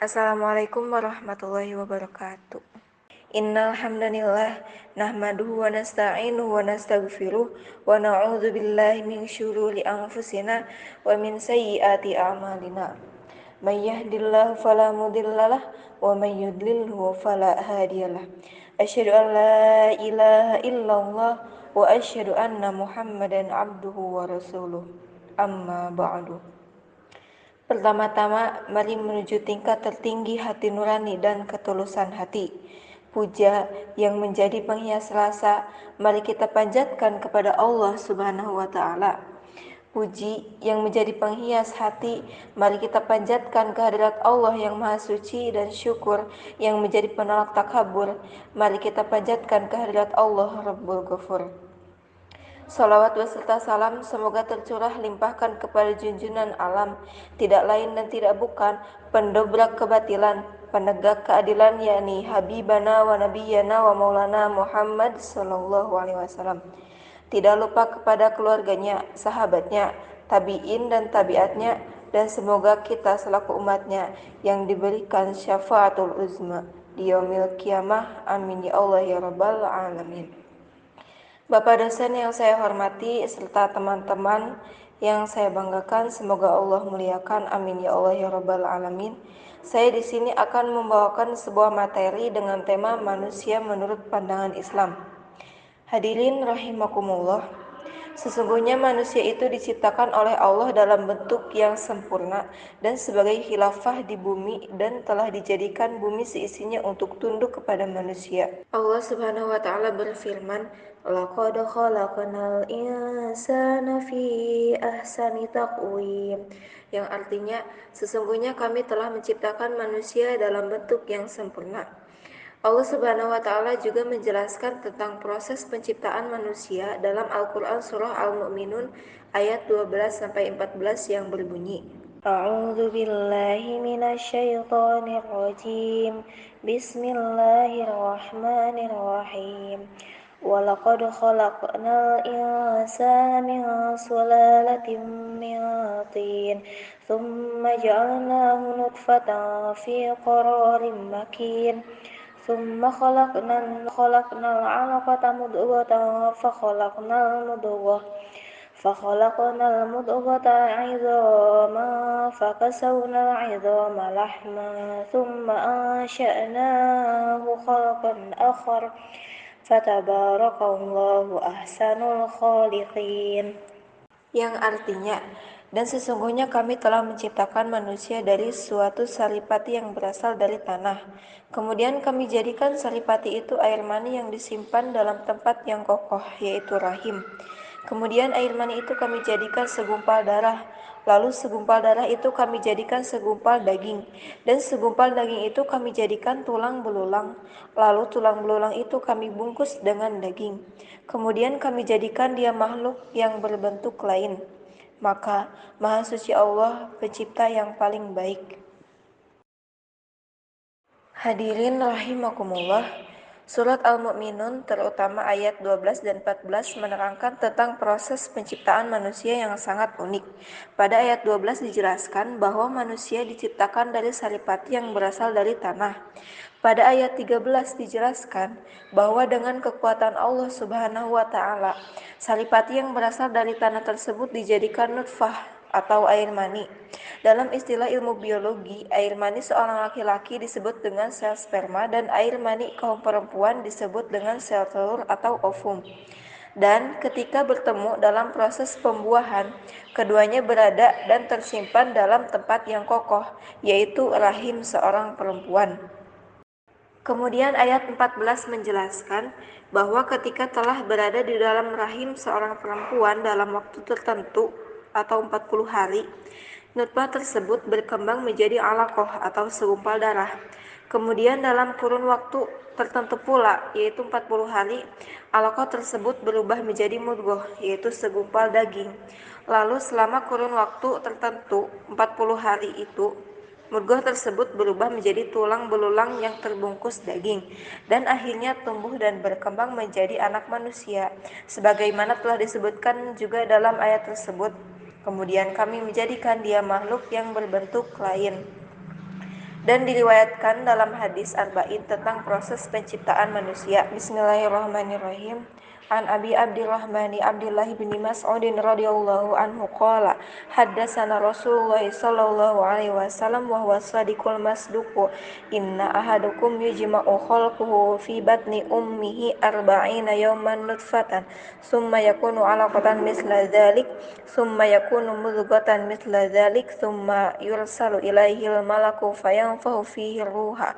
Assalamualaikum warahmatullahi wabarakatuh. Innal hamdanillah nahmaduhu wa nasta'inuhu wa nastaghfiruh wa na'udzu billahi min syururi anfusina wa min sayyiati a'malina. May yahdihillahu fala mudhillalah wa may yudlilhu fala hadiyalah. Asyhadu an la ilaha illallah wa asyhadu anna Muhammadan abduhu wa rasuluh. Amma ba'du. Pertama-tama, mari menuju tingkat tertinggi hati nurani dan ketulusan hati. Puja yang menjadi penghias rasa, mari kita panjatkan kepada Allah Subhanahu wa Ta'ala. Puji yang menjadi penghias hati, mari kita panjatkan kehadirat Allah yang Maha Suci, dan syukur yang menjadi penolak takabur, mari kita panjatkan kehadirat Allah Rabbul Ghafur. Salawat beserta salam semoga tercurah limpahkan kepada junjungan alam, tidak lain dan tidak bukan pendobrak kebatilan, penegak keadilan, yakni Habibana wa Nabiyana wa Maulana Muhammad sallallahu alaihi wasallam. Tidak lupa kepada keluarganya, sahabatnya, tabi'in dan tabiatnya, dan semoga kita selaku umatnya yang diberikan syafaatul uzma di yaumil kiamah. Amin ya Allah ya rabbal alamin. Bapak dosen yang saya hormati serta teman-teman yang saya banggakan, semoga Allah muliakan. Amin ya Allah ya rabbal alamin. Saya di sini akan membawakan sebuah materi dengan tema manusia menurut pandangan Islam. Hadirin rahimakumullah. Sesungguhnya manusia itu diciptakan oleh Allah dalam bentuk yang sempurna dan sebagai khilafah di bumi, dan telah dijadikan bumi seisinya untuk tunduk kepada manusia. Allah Subhanahu wa taala berfirman, "Laqad khalaqnal insana fi ahsani taqwim." Yang artinya, sesungguhnya kami telah menciptakan manusia dalam bentuk yang sempurna. Allah Subhanahu wa taala juga menjelaskan tentang proses penciptaan manusia dalam Al-Qur'an surah Al-Mu'minun ayat 12 sampai 14 yang berbunyi, A'udzu billahi minasyaitonir rajim. Bismillahirrahmanirrahim. Walaqad khalaqnal insana min sulalatin min tin, thumma ja'alnahu nutfatan fi qararin makin. ثم خلقنا العلقة مضغة فخلقنا المضغة عظاما فكسونا العظام لحما ثم أنشأناه خلقا آخر فتبارك الله أحسن الخالقين. Yang artinya, dan sesungguhnya kami telah menciptakan manusia dari suatu saripati yang berasal dari tanah. Kemudian kami jadikan saripati itu air mani yang disimpan dalam tempat yang kokoh, yaitu rahim. Kemudian air mani itu kami jadikan segumpal darah. Lalu segumpal darah itu kami jadikan segumpal daging. Dan segumpal daging itu kami jadikan tulang belulang. Lalu tulang belulang itu kami bungkus dengan daging. Kemudian kami jadikan dia makhluk yang berbentuk lain. Maka Maha Suci Allah, pencipta yang paling baik. Hadirin rahimakumullah. Surat Al-Mu'minun terutama ayat 12 dan 14 menerangkan tentang proses penciptaan manusia yang sangat unik. Pada ayat 12 dijelaskan bahwa manusia diciptakan dari saripati yang berasal dari tanah. Pada ayat 13 dijelaskan bahwa dengan kekuatan Allah Subhanahu wa taala, saripati yang berasal dari tanah tersebut dijadikan nutfah atau air mani. Dalam istilah ilmu biologi, air mani seorang laki-laki disebut dengan sel sperma dan air mani kaum perempuan disebut dengan sel telur atau ovum. Dan ketika bertemu dalam proses pembuahan, keduanya berada dan tersimpan dalam tempat yang kokoh, yaitu rahim seorang perempuan. Kemudian ayat 14 menjelaskan bahwa ketika telah berada di dalam rahim seorang perempuan dalam waktu tertentu atau 40 hari, nutfah tersebut berkembang menjadi alaqah atau segumpal darah. Kemudian dalam kurun waktu tertentu pula, yaitu 40 hari, alaqah tersebut berubah menjadi mudghah, yaitu segumpal daging. Lalu selama kurun waktu tertentu 40 hari itu, mudghah tersebut berubah menjadi tulang belulang yang terbungkus daging, dan akhirnya tumbuh dan berkembang menjadi anak manusia, sebagaimana telah disebutkan juga dalam ayat tersebut. Kemudian kami menjadikan dia makhluk yang berbentuk lain. Dan diriwayatkan dalam hadis Arba'in tentang proses penciptaan manusia. Bismillahirrahmanirrahim. An Abi Abdurrahmani Abdullah bin Mas'udin radhiyallahu anhu qala haddatsana Rasulullah sallallahu alaihi wasallam wa huwa shadiqul masduq inna ahadukum yujma'u khalquhu fi batni ummihi arba'ina yawman nutfatan summa yakunu 'alaqatan misla dzalik summa yakunu mudghatan misla dzalik summa yursalu ilaihil malaku fayanfahu fihi ruha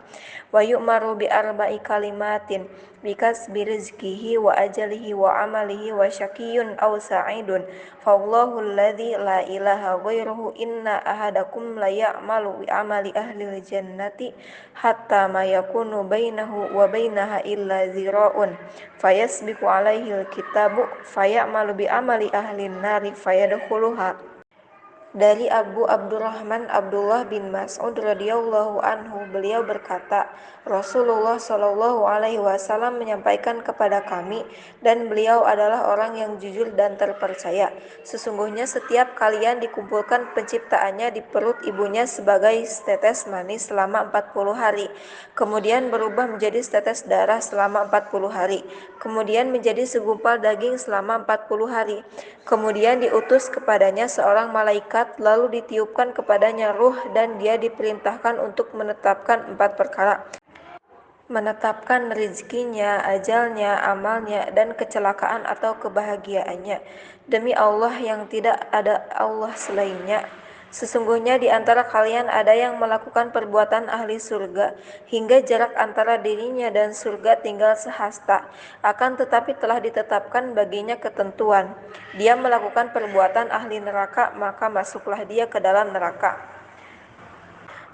wa yu'maru bi arba'i kalimatin bikasbi rizqihi wa ajalihi wa amalihi wa syaqiyyun aw sa'idun fallahu alladzi la ilaha ghairuhu inna ahadakum la ya'malu bi amali ahlil jannati hatta ma yakunu bainahu wa bainaha illa zira'un fayasbiqu alaihi alkitabu fayamalu bi amali ahlin nari fayadkhuluha. Dari Abu Abdurrahman Abdullah bin Mas'ud radhiyallahu anhu, beliau berkata, Rasulullah shallallahu alaihi wasallam menyampaikan kepada kami, dan beliau adalah orang yang jujur dan terpercaya. Sesungguhnya setiap kalian dikumpulkan penciptaannya di perut ibunya sebagai setetes manis selama 40 hari, kemudian berubah menjadi setetes darah selama 40 hari, kemudian menjadi segumpal daging selama 40 hari, kemudian diutus kepadanya seorang malaikat, lalu ditiupkan kepadanya ruh dan dia diperintahkan untuk menetapkan 4 perkara. Menetapkan rezekinya, ajalnya, amalnya, dan kecelakaan atau kebahagiaannya. Demi Allah yang tidak ada Allah selainnya, sesungguhnya di antara kalian ada yang melakukan perbuatan ahli surga, hingga jarak antara dirinya dan surga tinggal sehasta. Akan tetapi telah ditetapkan baginya ketentuan. Dia melakukan perbuatan ahli neraka, maka masuklah dia ke dalam neraka.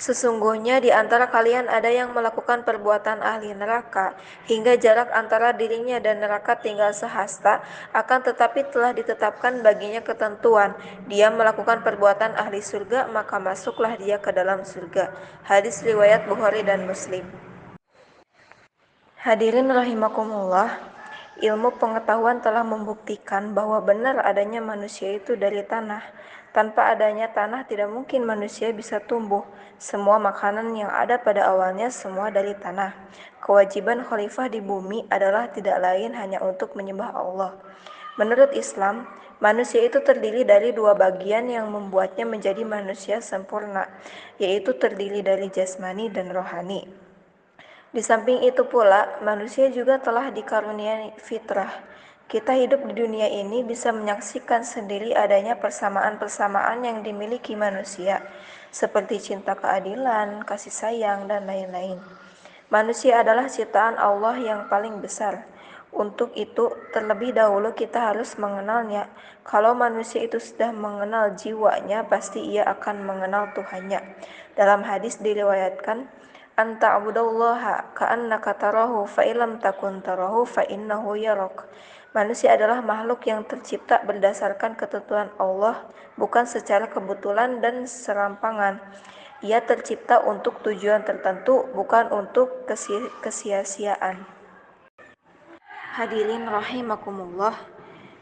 Sesungguhnya di antara kalian ada yang melakukan perbuatan ahli neraka, hingga jarak antara dirinya dan neraka tinggal sehasta, akan tetapi telah ditetapkan baginya ketentuan. Dia melakukan perbuatan ahli surga, maka masuklah dia ke dalam surga. Hadis riwayat Bukhari dan Muslim. Hadirin rahimakumullah, ilmu pengetahuan telah membuktikan bahwa benar adanya manusia itu dari tanah. Tanpa adanya tanah tidak mungkin manusia bisa tumbuh. Semua makanan yang ada pada awalnya semua dari tanah. Kewajiban khalifah di bumi adalah tidak lain hanya untuk menyembah Allah. Menurut Islam, manusia itu terdiri dari 2 bagian yang membuatnya menjadi manusia sempurna, yaitu terdiri dari jasmani dan rohani. Di samping itu pula, manusia juga telah dikaruniai fitrah. Kita hidup di dunia ini bisa menyaksikan sendiri adanya persamaan-persamaan yang dimiliki manusia, seperti cinta keadilan, kasih sayang, dan lain-lain. Manusia adalah ciptaan Allah yang paling besar. Untuk itu, terlebih dahulu kita harus mengenalnya. Kalau manusia itu sudah mengenal jiwanya, pasti ia akan mengenal Tuhannya. Dalam hadis diriwayatkan, anta abudallaha ka'annaka tarahu fa'ilam takun tarahu fa'innahu yarak. Manusia adalah makhluk yang tercipta berdasarkan ketentuan Allah, bukan secara kebetulan dan serampangan. Ia tercipta untuk tujuan tertentu, bukan untuk kesia-siaan. Hadirin rahimakumullah,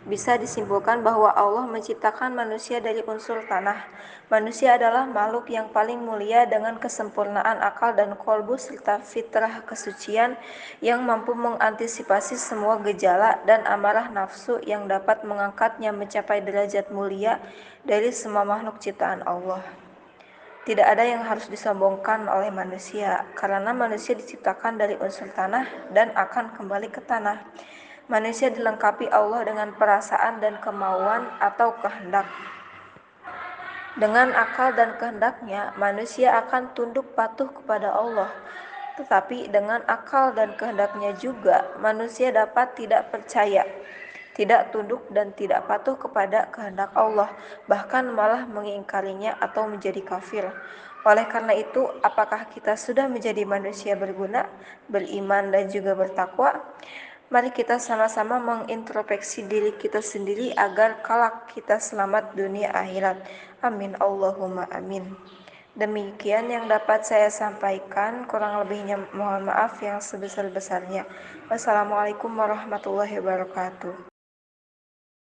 bisa disimpulkan bahwa Allah menciptakan manusia dari unsur tanah. Manusia adalah makhluk yang paling mulia dengan kesempurnaan akal dan kolbu serta fitrah kesucian yang mampu mengantisipasi semua gejala dan amarah nafsu yang dapat mengangkatnya mencapai derajat mulia dari semua makhluk ciptaan Allah. Tidak ada yang harus disombongkan oleh manusia, karena manusia diciptakan dari unsur tanah dan akan kembali ke tanah. Manusia dilengkapi Allah dengan perasaan dan kemauan atau kehendak. Dengan akal dan kehendaknya, manusia akan tunduk patuh kepada Allah. Tetapi dengan akal dan kehendaknya juga, manusia dapat tidak percaya, tidak tunduk dan tidak patuh kepada kehendak Allah, bahkan malah mengingkarinya atau menjadi kafir. Oleh karena itu, apakah kita sudah menjadi manusia berguna, beriman dan juga bertakwa? Mari kita sama-sama mengintrospeksi diri kita sendiri agar kelak kita selamat dunia akhirat. Amin Allahumma amin. Demikian yang dapat saya sampaikan, kurang lebihnya mohon maaf yang sebesar-besarnya. Wassalamualaikum warahmatullahi wabarakatuh.